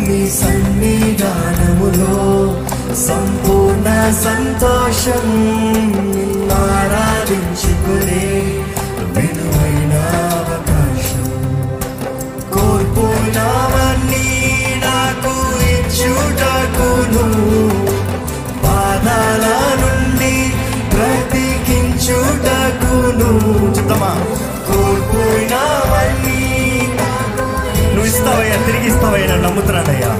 నీ సన్నిధానములో సంపూర్ణ సంతోషం, నిన్నారాధించుకునే విలువైన అవకాశం. కోల్పోయినవన్నీ నాకు ఇచ్చుటకును, బాధల నుండి బ్రతికించుటకును. చెప్తామా? కోల్పోయినవన్నీ నువ్వు ఇస్తావయ్యా, తిరిగి ఇస్తావయ్యా, నన్ను నమ్ముతున్నానయ్యా.